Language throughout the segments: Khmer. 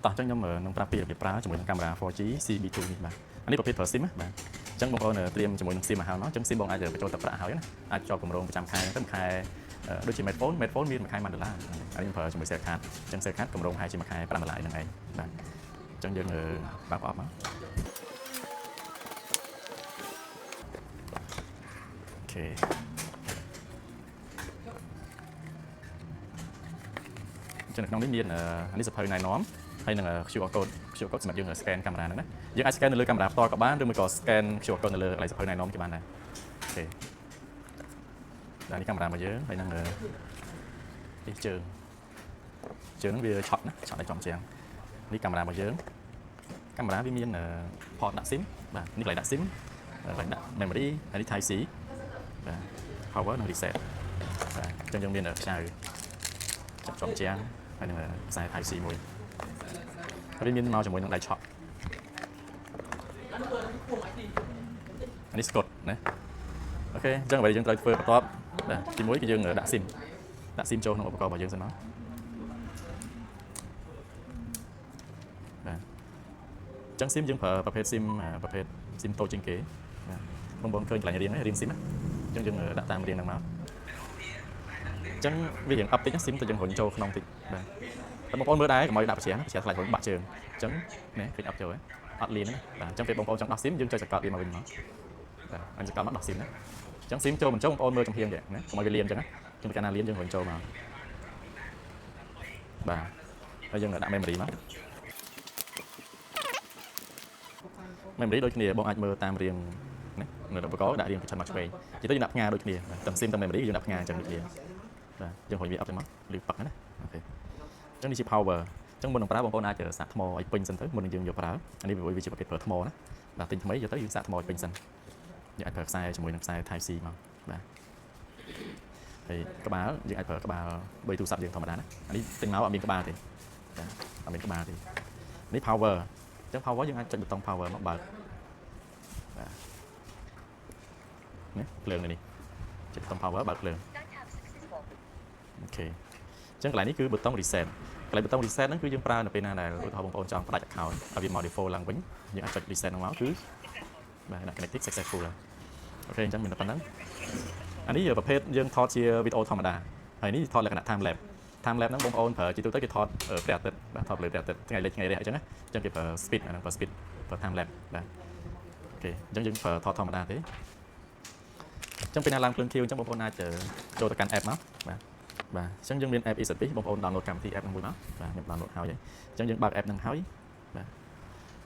តោះចឹងខ្ញុំនឹងប្រាប់ពីរបៀបប្រើជាមួយនឹងកាមេរ៉ា 4G CB2 នេះបាទអានេះប្រភេទ Pro SIM ណាបាទចឹងបងប្អូនត្រៀមជាមួយនឹង SIM មកហើយមកចឹង SIM បងអាចបញ្ចូលទឹកប្រាក់ហើយណាអាចជាប់គម្រោងប្រចាំខែទៅមួយខែដូចជា Medphone មានមួយខែ$1អានេះខ្ញុំប្រើជាមួយ Cell Card ចឹង Cell Card គម្រោងហើយជាមួយខែ$5ហ្នឹងឯងបាទចឹងយើងបើកប្រអប់មកអូខេចឹងនៅក្នុងនេះមានអានេះសភៅណែនាំហើយនឹង QR code សម្រាប់យើង scan កាមេរ៉ាហ្នឹងណាយើងអាច scan នៅលើកាមេរ៉ាផ្ទាល់ក៏បានឬមួយក៏ scan QR code នៅលើកន្លែងសភៅណែនាំក៏បានដែរអូខេនេះកាមេរ៉ារបស់យើងហើយនឹងនេះជើងហ្នឹងវាឆក់ណាឆក់ឲ្យចំជាងនេះកាមេរ៉ារបស់យើងកាមេរ៉ាវាមាន port ដាក់ SIM បាទនេះកន្លែងដាក់ SIM កន្លែងដាក់ memory ហើយនេះ Type C បាទ power និង reset បាទអញ្ចឹងយើងមានខ្សែចាប់ចំជាងហើយនឹងខ្សែ Type C មួយហើយមានមកជាមួយនឹងដៃឆក់អានេះស្កុតណាអូខេអញ្ចឹងអ្វីយើងត្រូវធ្វើបន្ទាប់បាទទី1គឺយើងដាក់ SIM ចូលក្នុងឧបករណ៍របស់យើងសិនមកបាទអញ្ចឹង SIM យើងប្រើប្រភេទ SIM តូចជាងគេបាទបងប្អូនឃើញកន្លែងរៀងណារៀង SIM ណាអញ្ចឹងយើងដាក់តាមរៀងហ្នឹងមកអញ្ចឹងវារៀងអប់តិចណា SIM ទៅយើងរុញចូលក្នុងតិចបាទតែបងប្អូនមើលដែរកុំឲ្យដាក់ប្រជ្រាំខ្លាចរុញបាក់ជើងអញ្ចឹងនេះឃើញអប់ចូលហើយអត់លៀនណាបាទអញ្ចឹងពេលបងប្អូនចង់ដោះ SIM យើងចុចសកត់វាមកវិញមកបាទអញ្ចឹងសកត់មកដោះ SIM ណាអញ្ចឹង SIM ចូលមិនចូលបងប្អូនមើលចំហៀងដែរណាកុំឲ្យវាលៀនអញ្ចឹងណាអញ្ចឹងកាលណាលៀនយើងរុញចូលមកបាទហើយយើងដាក់ memory មក memory ដូចគ្នាបងអាចមើលតាមរៀងណានៅឧបករណ៍ដាក់រៀងប្រឆាំងមកឆ្វេងនិយាយទៅយើងដាក់ផ្ងាដូចគ្នាទាំង SIM ទាំង memory យើងដាក់ផ្ងាអញ្ចឹងដូចគ្នាបាទយើងរុញវាអប់ទៅមកលឺប៉ឹកណាអូខេអញ្ចឹងនេះជា power អញ្ចឹងមុននឹងប្រើបងប្អូនអាចសាកថ្មឲ្យពេញសិនទៅមុននឹងយើងយកប្រើអានេះវាជាប្រភេទប្រើថ្មណាបាទទិញថ្មីយកទៅយើងសាកថ្មឲ្យពេញសិនយើងអាចប្រើខ្សែជាមួយនឹងខ្សែ Type C មកបាទហើយក្បាលយើងអាចប្រើក្បាល3ទូរស័ព្ទយើងធម្មតាណាអានេះទិញមកអត់មានក្បាលទេបាទអត់មានក្បាលទេនេះ power អញ្ចឹង power យើងអាចចុចប៊ូតុង power មកបើកបាទនេះភ្លើងនេះចុចប៊ូតុង power បើកភ្លើងអូខេអញ្ចឹងកន្លែងនេះគឺប៊ូតុង reset កន្លែងប៊ូតុង reset ហ្នឹងគឺយើងប្រើនៅពេលណាដែលឧទាហរណ៍បងប្អូនចង់ផ្ដាច់ account ឲ្យវាមក default ឡើងវិញយើងអាចចុច reset ហ្នឹងមកគឺបាទដាក់ connected successful ហើយអូខេអញ្ចឹងមានតែប៉ុណ្្នឹងអានេះប្រភេទយើងថតជាវីដេអូធម្មតាហើយនេះថតលក្ខណៈ time lapse ហ្នឹងបងប្អូនប្រើជាទូទៅគេថតព្រះអាទិត្យបាទថតលើព្រះអាទិត្យថ្ងៃលិចថ្ងៃរះអញ្ចឹងណាអញ្ចឹងគេប្រើ speed អាហ្នឹងប្រើ speed ប្រើ time lapse បាទអូខេអញ្ចឹងយើងប្រើថតធម្មតាទេអញ្ចឹងពេលណាឡើងភ្លើងខៀវអញ្ចឹងបងប្អូនអាចចូលទៅកាន់ app មកបាទអញ្ចឹងយើងមាន app EasyPay បងប្អូន download កម្មវិធី app ហ្នឹងមួយមកបាទខ្ញុំ download ហើយអញ្ចឹងយើងបើក app ហ្នឹងហើយបាទ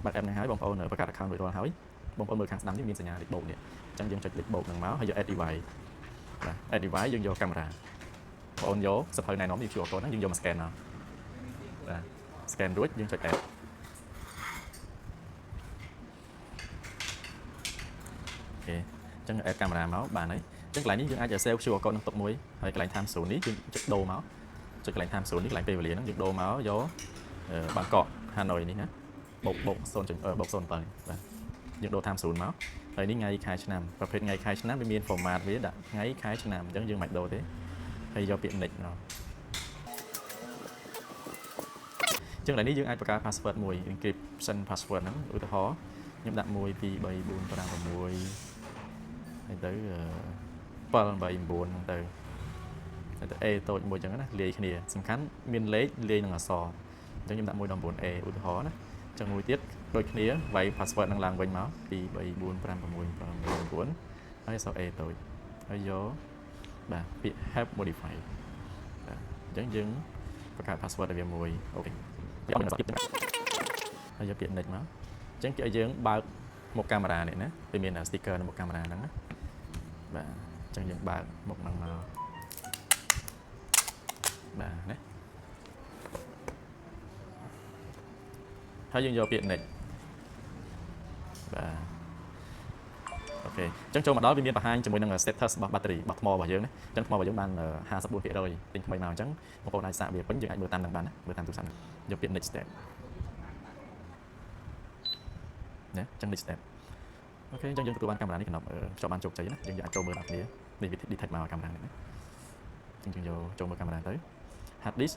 បើក app ហ្នឹងហើយបងប្អូនបង្កើត account រួចរាល់ហើយបងប្អូនមើលខាងស្ដាំនេះមានសញ្ញាលេខបូកនេះអញ្ចឹងយើងចុចលេខបូកហ្នឹងមកហើយយក add device បាទ add device យើងយកកាមេរ៉ាបងប្អូនយកសភៅណែនាំនេះ QR code ហ្នឹងយើងយកមក scan មកបាទ scan រួចយើងចុច add អូខេអញ្ចឹង add កាមេរ៉ាមកបានហើយអញ្ចឹងកន្លែងនេះយើងអាច save QR code នឹងទុកមួយហើយកន្លែង time zone នេះយើងចុចដូរមកចុចកន្លែង time zone នេះកន្លែងពេលវេលាហ្នឹងយើងដូរមកយកបាងកក Hanoi នេះណាបូក0.7បាទយើងដូរ time zone មកហើយនេះថ្ងៃខែឆ្នាំប្រភេទថ្ងៃខែឆ្នាំវាមាន format វាដាក់ថ្ងៃខែឆ្នាំអញ្ចឹងយើងមិនដូរទេហើយយកពាក្យ next មកអញ្ចឹងកន្លែងនេះយើងអាចបង្កើត password មួយ encryption password ហ្នឹងឧទាហរណ៍ខ្ញុំដាក់1 2 3 4 5 6ហើយទៅ7 8 9ហ្នឹងទៅA តូចមួយអញ្ចឹងណាលាយគ្នាសំខាន់មានលេខលាយនឹងអក្សរអញ្ចឹងខ្ញុំដាក់1ដល់ 9A ឧទាហរណ៍ណាអញ្ចឹងមួយទៀតដូចគ្នាវាយ password នឹងឡើងវិញមក2 3 4 5 6 7 9ហើយអក្សរ A តូចហើយយកបាទពាក្យ help modify បាទអញ្ចឹងយើងបង្កើត password ឲ្យវាមួយអូខេហើយយកពាក្យ next មកអញ្ចឹងគេឲ្យយើងបើកមុខកាមេរ៉ានេះណាវាមាន sticker នៅមុខកាមេរ៉ាហ្នឹងណាបាទអញ្ចឹងយើងបើកមុខហ្នឹងមកបាទណាហើយយើងយកពាក្យ next បាទអូខេអញ្ចឹងចូលមកដល់វាមានបង្ហាញជាមួយនឹង status របស់ battery របស់ថ្មរបស់យើងណាអញ្ចឹងថ្មរបស់យើងបាន 54% ទិញថ្មីមកអញ្ចឹងបងប្អូនអាចសាកវាពេញយើងអាចមើលតាមនឹងបានណាមើលតាមទូរស័ព្ទយកពាក្យ next step ណាអញ្ចឹង next step អូខេអញ្ចឹងយើងទទួលបានកាមេរ៉ានេះកំណត់ចូលបានជោគជ័យណាយើងអាចចូលមើលដល់គ្នានេះវា detect មកកាមេរ៉ានេះណាអញ្ចឹងយើងយកចូលមើលកាមេរ៉ាទៅ hard disk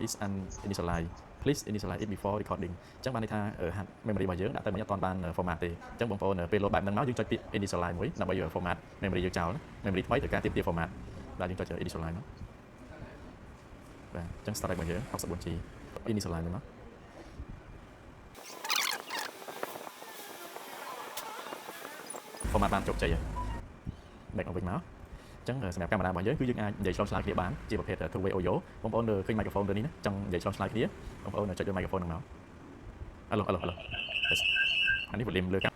is uninitialized please initialize it before recording ចឹងបានន័យថាហាត់ memory របស់យើងដាក់ទៅមិនអត់ទាន់បាន format ទេចឹងបងប្អូនពេល load បែបហ្នឹងមកយើងចុចពាក្យ initialize មួយដើម្បី format memory យើងចោល memory ថ្មីត្រូវការទាមទារ format បាទយើងចុច initialize មកបាទចឹង storage របស់យើង 64G initialize មួយមក format បានជោគជ័យហើយ back មកវិញមកចឹងសម្រាប់កាមេរ៉ារបស់យើងគឺយើងអាចនិយាយឆ្លងឆ្លើយគ្នាបានជាប្រភេទ two way audio បងប្អូនឃើញ microphone ទៅនេះណាចង់និយាយឆ្លងឆ្លើយគ្នាបងប្អូនចុចលើ microphone ហ្នឹងមក Alo អានេះ volume លើកា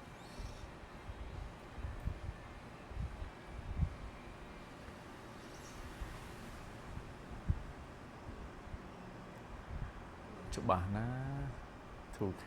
ច្បាស់ណា 2K